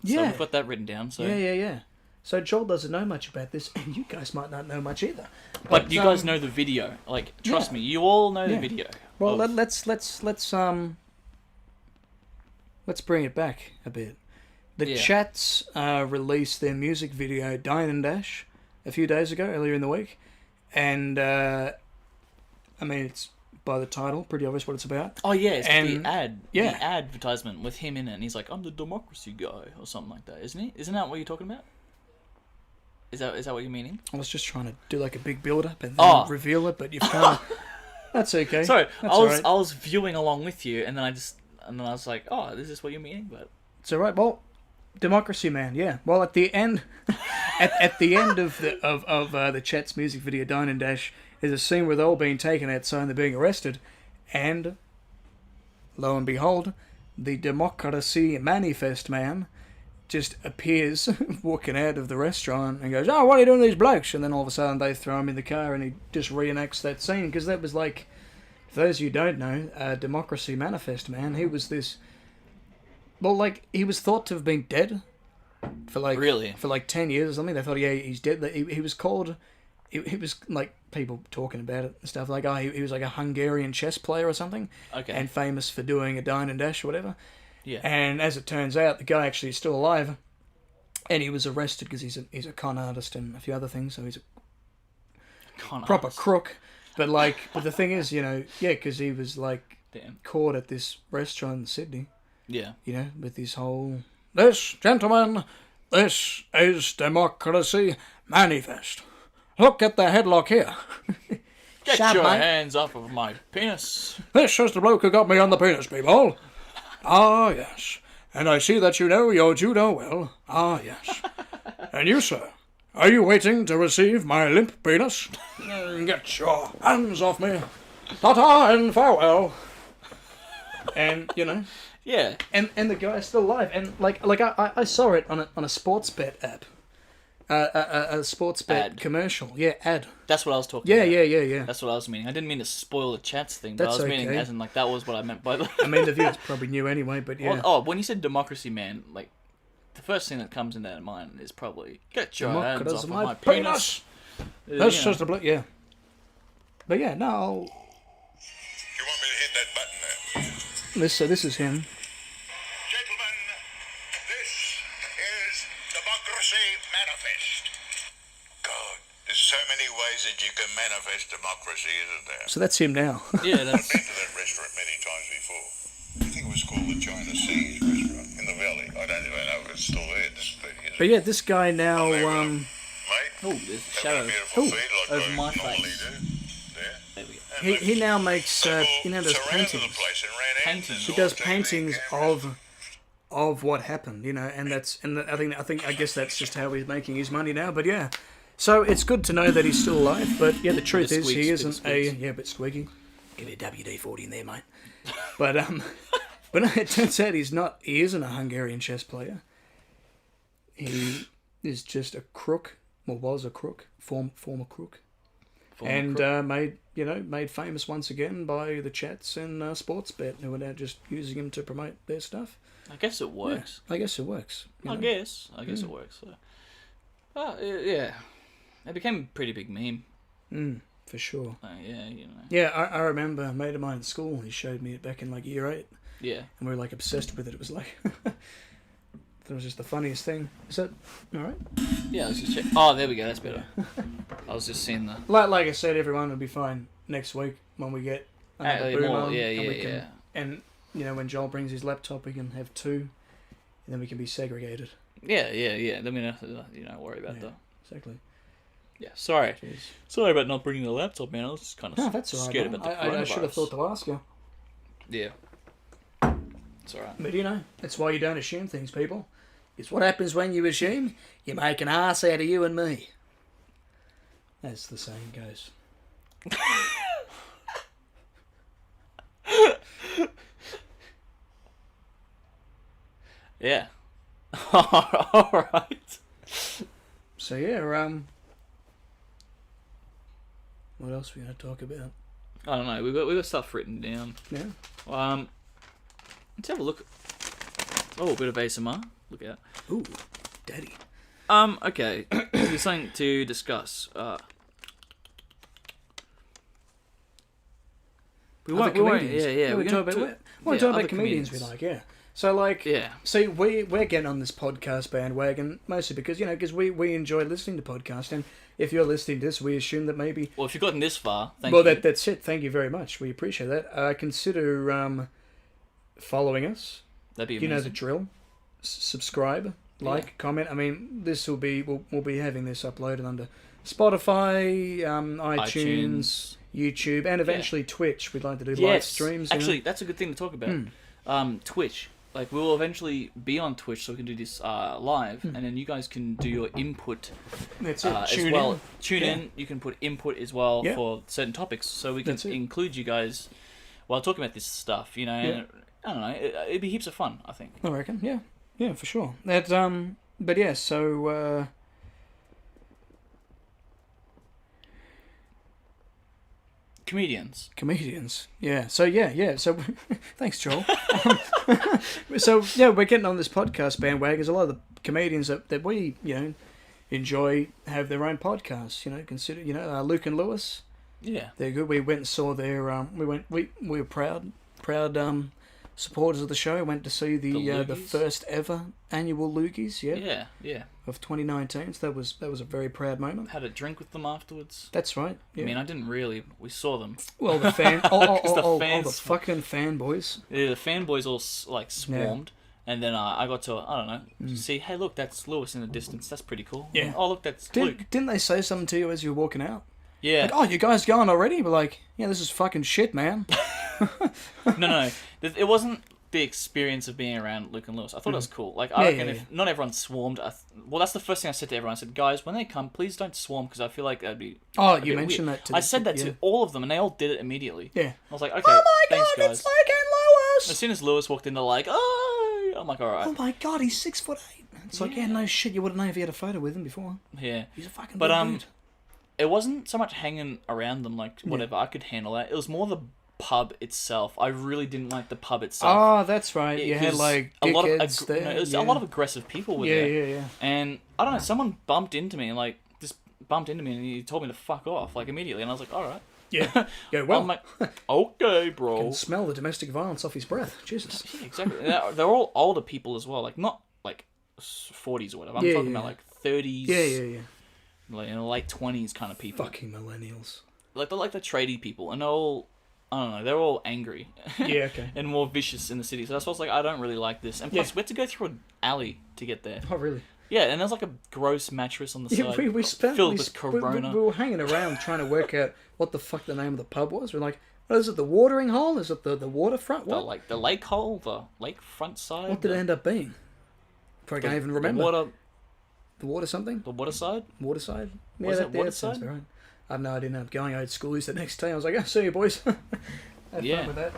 So we've got that written down. So Yeah. So Joel doesn't know much about this, and you guys might not know much either. But you guys know the video. Like, trust me, you all know the video. Well, let's bring it back a bit. The Chats released their music video Dine and Dash a few days ago, earlier in the week, and I mean, it's by the title pretty obvious what it's about. Oh yeah, it's the ad, the advertisement with him in it, and he's like, "I'm the democracy guy" or something like that, isn't he? Isn't that what you're talking about? Is that what you're meaning? I was just trying to do like a big build up and then reveal it, but you've kind of. That's okay. Sorry, That's I was viewing along with you, and then I was like, "Oh, is this what you're meaning?" But it's all right. Well, Democracy Man, yeah. Well, at the end, at the end of the Chat's music video, Dine and Dash, there's a scene where they're all being taken outside and they're being arrested, and lo and behold, the Democracy Manifest Man just appears walking out of the restaurant and goes, "Oh, what are you doing to these blokes?" And then all of a sudden they throw him in the car and he just reenacts that scene, because that was like, for those of you who don't know, Democracy Manifest Man, he was this, well, like, he was thought to have been dead for like 10 years or something. They thought, he's dead. He was called, he was like, people talking about it and stuff, like, he was like a Hungarian chess player or something, and famous for doing a Dine and Dash or whatever. Yeah. And as it turns out, the guy actually is still alive, and he was arrested because he's a con artist and a few other things, so he's a proper crook. But the thing is, you know, because he was like caught at this restaurant in Sydney. Yeah. You know, with this whole, "This, gentlemen, this is Democracy Manifest. Look at the headlock here." Get your hands off of my penis. "This is the bloke who got me on the penis, people. Ah, yes. And I see that you know your judo well. Ah, yes. And you, sir, are you waiting to receive my limp penis? Get your hands off me. Ta-ta and farewell." And, you know. Yeah. And the guy's still alive. And, like I saw it on a sports bet app. A sports bet commercial. Yeah, ad. That's what I was talking about. Yeah. That's what I was meaning. I didn't mean to spoil the Chats thing, but I was meaning as in, like, that was what I meant by the... I mean, the viewers probably knew anyway, but yeah. Well, when you said Democracy Man, like, the first thing that comes in that mind is probably, "Get your hands off of my penis." That's just a bloke, yeah. But yeah, no. You want me to hit that button there? This is him. Gentlemen, this is Democracy Manifest. God There's so many ways that you can manifest democracy, isn't there? So that's him now. Yeah, that's... I've been to that restaurant many times before. I think it was called the China Seas restaurant in the valley. I don't even know if it's still there. This is 30 years But yeah, this guy now... mate, Oh, there's a shadow over my face. There we go. He now makes... he now does paintings. He does paintings of what happened, you know, and that's... And I guess that's just how he's making his money now, but yeah... So it's good to know that he's still alive, but yeah, the truth is he isn't a bit squeaky. Give me a WD-40 in there, mate. But no, it turns out he isn't a Hungarian chess player. He is just a crook, or was a crook, former crook, made famous once again by the chats and Sportsbet, who are now just using him to promote their stuff. I guess it works. Yeah, I guess it works. I guess it works. So. Yeah. It became a pretty big meme. For sure. Yeah, you know. Yeah, I remember a mate of mine in school, he showed me it back in like year 8. Yeah. And we were like obsessed with it. It was like, it was just the funniest thing. Is that alright? Yeah, let's just check. Oh, there we go, that's better. I was just seeing the... Like I said, everyone will be fine next week when we get another boom on. Yeah. And, you know, when Joel brings his laptop, we can have 2, and then we can be segregated. Yeah. Then we don't worry about that. Exactly. Yeah, sorry. Jeez. Sorry about not bringing the laptop, man. I was just kind of that's scared about the coronavirus. I should have thought to ask you. Yeah. It's alright. But, you know, that's why you don't assume things, people. It's what happens when you assume. You make an ass out of you and me. As the saying goes. Yeah. Alright. So, yeah, what else are we going to talk about? I don't know. We've got stuff written down. Yeah. Let's have a look. Oh, a bit of ASMR. Look out. Ooh, daddy. Okay. There's something to discuss. We won't. Yeah. We want to talk about comedians we like. Yeah. So like, see, we're getting on this podcast bandwagon mostly because we enjoy listening to podcasts, and if you're listening to this, we assume that maybe. Well, if you've gotten this far, thank you. That's it. Thank you very much. We appreciate that. Consider following us. That'd be amazing. You know the drill. Subscribe, like, comment. I mean, this will be we'll be having this uploaded under Spotify, iTunes, YouTube, and eventually Twitch. We'd like to do live streams. Actually, that's a good thing to talk about. Twitch. Like, we'll eventually be on Twitch, so we can do this live, and then you guys can do your input that's it. Tune in. You can put input as well for certain topics, so we can include you guys while talking about this stuff, you know. And, I don't know, it'd be heaps of fun, I think. I reckon, yeah, for sure. That, but yeah, so, Comedians, yeah. So so thanks, Joel. So yeah, we're getting on this podcast bandwagon. There's a lot of the comedians that we enjoy have their own podcasts. Consider Luke and Lewis. Yeah, they're good. We went and saw their we were proud supporters of the show. Went to see the first ever annual Loogies. Yeah. Of 2019. So that was a very proud moment. Had a drink with them afterwards. That's right. Yeah. I mean, I didn't really. We saw them. Well, the fans, all the fucking fanboys. Yeah, the fanboys all swarmed. Yeah. And then I got to, see, hey, look, that's Lewis in the distance. That's pretty cool. Yeah. Oh, look, that's Luke. Didn't they say something to you as you were walking out? Yeah. Like, oh, you guys going already? We're like, yeah, this is fucking shit, man. No. It wasn't the experience of being around Luke and Lewis. I thought it was cool. Like, I reckon if not everyone swarmed, well, that's the first thing I said to everyone. I said, guys, when they come, please don't swarm, because I feel like that'd be you mentioned weird. that to I said that to all of them, and they all did it immediately. Yeah. I was like, okay, oh my thanks, God, guys. it's Luke and Lewis! As soon as Lewis walked in, they're like, oh, I'm like, alright. Oh my God, he's 6'8". It's like, no shit, you wouldn't know if you had a photo with him before. Yeah. He's a fucking big dude. It wasn't so much hanging around them, like, whatever, I could handle that. It was more the pub itself. I really didn't like the pub itself. Oh, that's right. You had like dickheads there. It was a lot of aggressive people with it. Yeah. And I don't know, someone bumped into me and and he told me to fuck off like immediately, and I was like, all right. Yeah. Well, I'm like, okay, bro. You can smell the domestic violence off his breath. Jesus. Yeah, exactly. They're all older people as well, like not like 40s or whatever. I'm talking about like 30s. Yeah. like in the late 20s kind of people. Fucking millennials. Like they're like the tradie people, and they're all, I don't know, they're all angry. Yeah, okay. And more vicious in the city. So that's why I was like, I don't really like this. And plus, we had to go through an alley to get there. Oh, really? Yeah, and there's like a gross mattress on the side. We filled with Corona. We were hanging around trying to work out what the fuck the name of the pub was. We're like, oh, is it the watering hole? Is it the waterfront? What? The lake hole, the lakefront side. What did it end up being? I can't even remember. The water something? The water side? Waterside? Yeah, Was it Waterside? Right. I have no idea. I'm going. I had schoolies the next day. I was like, see you, boys. Had fun with that.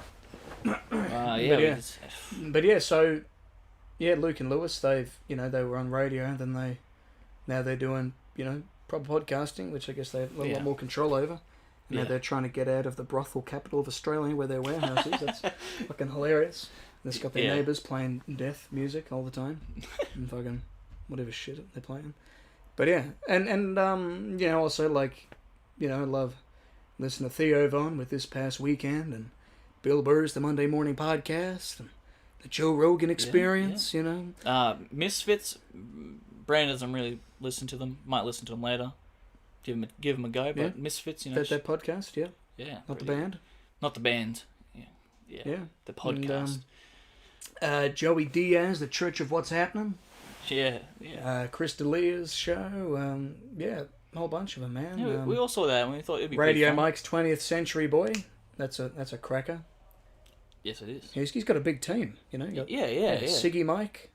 But yeah, so yeah, Luke and Lewis, they were on radio, and then they're doing, proper podcasting, which I guess they have a lot more control over. And now they're trying to get out of the brothel capital of Australia, where their warehouse is. That's fucking hilarious. And it's got their neighbours playing death music all the time, and fucking whatever shit they're playing. But yeah, and also like, I love listening to Theo Von with This Past Weekend, and Bill Burr's The Monday Morning Podcast, and the Joe Rogan Experience. Misfits. Brandon doesn't really listen to them. Might listen to them later. Give them a go. But Misfits, that podcast, yeah, not the band, not the band. Yeah. The podcast. And, Joey Diaz, The Church of What's Happening. Yeah. Chris D'Elia's show. A whole bunch of them, man. Yeah, we all saw that and we thought it'd be Radio fun. Mike's 20th Century Boy. That's a cracker. Yes, it is. He's got a big team, You got, Siggy Mike.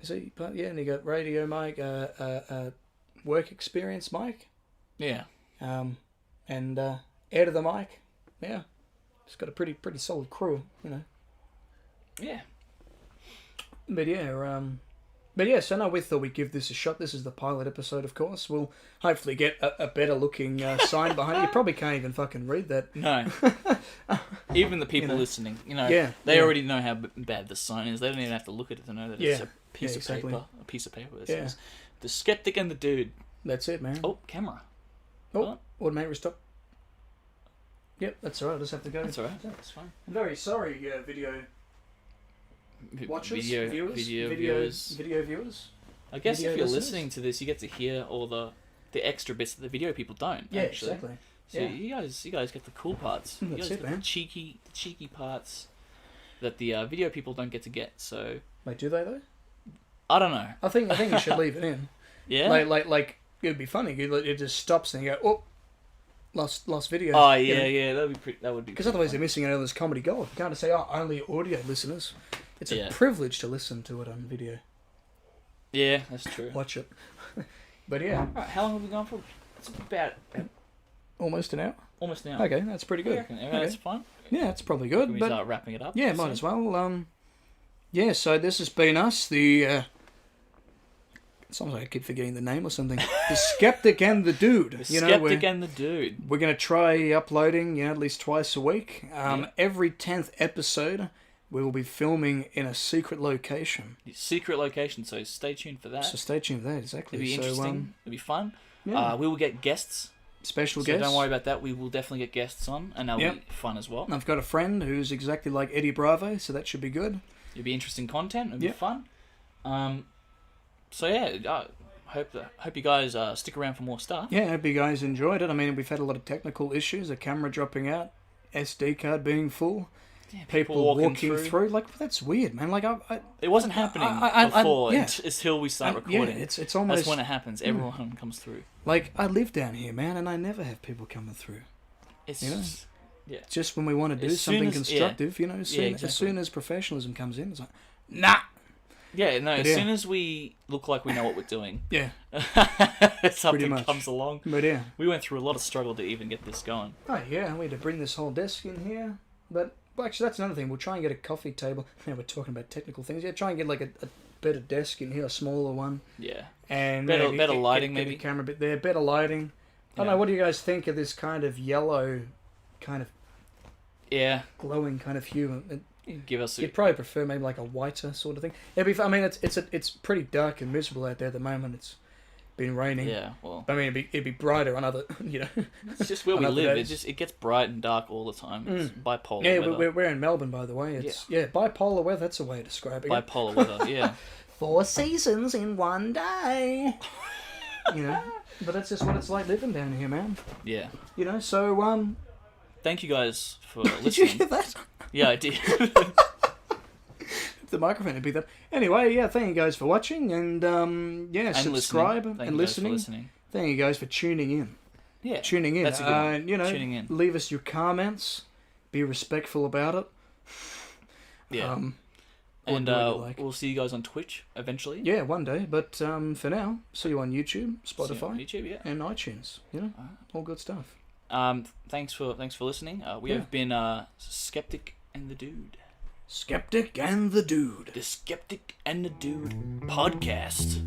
Is he? And you got Radio Mike, Work Experience Mike. Yeah. And Ed of the Mike. Yeah. It's got a pretty solid crew, Yeah. But yeah, so no, we thought we'd give this a shot. This is the pilot episode, of course. We'll hopefully get a better looking sign behind it. You probably can't even fucking read that. No. Even the people listening, they already know how bad the sign is. They don't even have to look at it to know that it's a piece of paper. A piece of paper that says, The Skeptic and the Dude. That's it, man. Oh, camera. Oh, automatic restop. Yep, that's alright. I'll just have to go. That's alright. That's fine. I'm very sorry, video watchers, video viewers. I guess video if you're listeners. listening to this, you get to hear all the extra bits that the video people don't. Yeah, actually. exactly. So you guys get the cool parts. You That's guys it, get man. the cheeky parts that the video people don't get to get. So Wait, do they though? I don't know. I think you should leave it in. Yeah. Like it'd be funny. It just stops and you go, oh, lost video. Oh yeah. That would be. Because otherwise they're missing out on this comedy gold. You can't just say, only audio listeners. It's a privilege to listen to it on video. Yeah, that's true. Watch it. But yeah. Alright, how long have we gone for? It's about almost an hour. Almost an hour. Okay, that's pretty good. That's fine. Yeah, that's probably good. Can we start wrapping it up? Yeah, might as well. So this has been us, the... Sounds like I keep forgetting the name or something. The Skeptic and the Dude. The Skeptic and the Dude. We're going to try uploading, at least twice a week. Every 10th episode, we will be filming in a secret location. Secret location, so stay tuned for that. So stay tuned for that, exactly. It'll be interesting. It'll be fun. Yeah. We will get guests. Special guests. So don't worry about that. We will definitely get guests on, and that'll be fun as well. And I've got a friend who's exactly like Eddie Bravo, so that should be good. It'll be interesting content. It'll be fun. So yeah, hope you guys stick around for more stuff. Yeah, hope you guys enjoyed it. I mean, we've had a lot of technical issues, a camera dropping out, SD card being full, people walking through. Like, that's weird, man. Like, it wasn't happening before until we start recording. Yeah, it's almost... That's when it happens. Everyone comes through. Like, I live down here, man, and I never have people coming through. It's just when we want to do something constructive, as soon as professionalism comes in, it's like, nah. Yeah, no, as soon as we look like we know what we're doing, something comes along. But we went through a lot of struggle to even get this going. Oh yeah, we had to bring this whole desk in here. But actually, that's another thing. We'll try and get a coffee table. Now we're talking about technical things. Yeah, try and get like a better desk in here, a smaller one. Yeah. And better lighting, get maybe. The camera bit there, better lighting. I don't know. What do you guys think of this kind of yellow, kind of glowing kind of hue? Give us. You'd probably prefer maybe like a whiter sort of thing. I mean, it's pretty dark and miserable out there at the moment. It's been raining. Yeah, well. I mean, it'd be brighter on other, It's just where we live. It gets bright and dark all the time. It's bipolar weather. Yeah, we're in Melbourne, by the way. It's bipolar weather. That's a way of describing it. Bipolar weather. Yeah. 4 seasons in one day. You know, but that's just what it's like living down here, man. Yeah. You know, so thank you guys for listening. Did you hear that? Yeah, I did. The microphone would be that. Anyway, yeah, thank you guys for watching, and subscribe and listening. Thank you guys for tuning in. Yeah, tuning in. That's a good one. Tuning in. Leave us your comments. Be respectful about it. Yeah. We'll see you guys on Twitch eventually. Yeah, one day. But for now, see you on YouTube, Spotify, and iTunes. You know, all good stuff. Thanks for listening. We have been Skeptic and the Dude. Skeptic and the Dude. The Skeptic and the Dude podcast.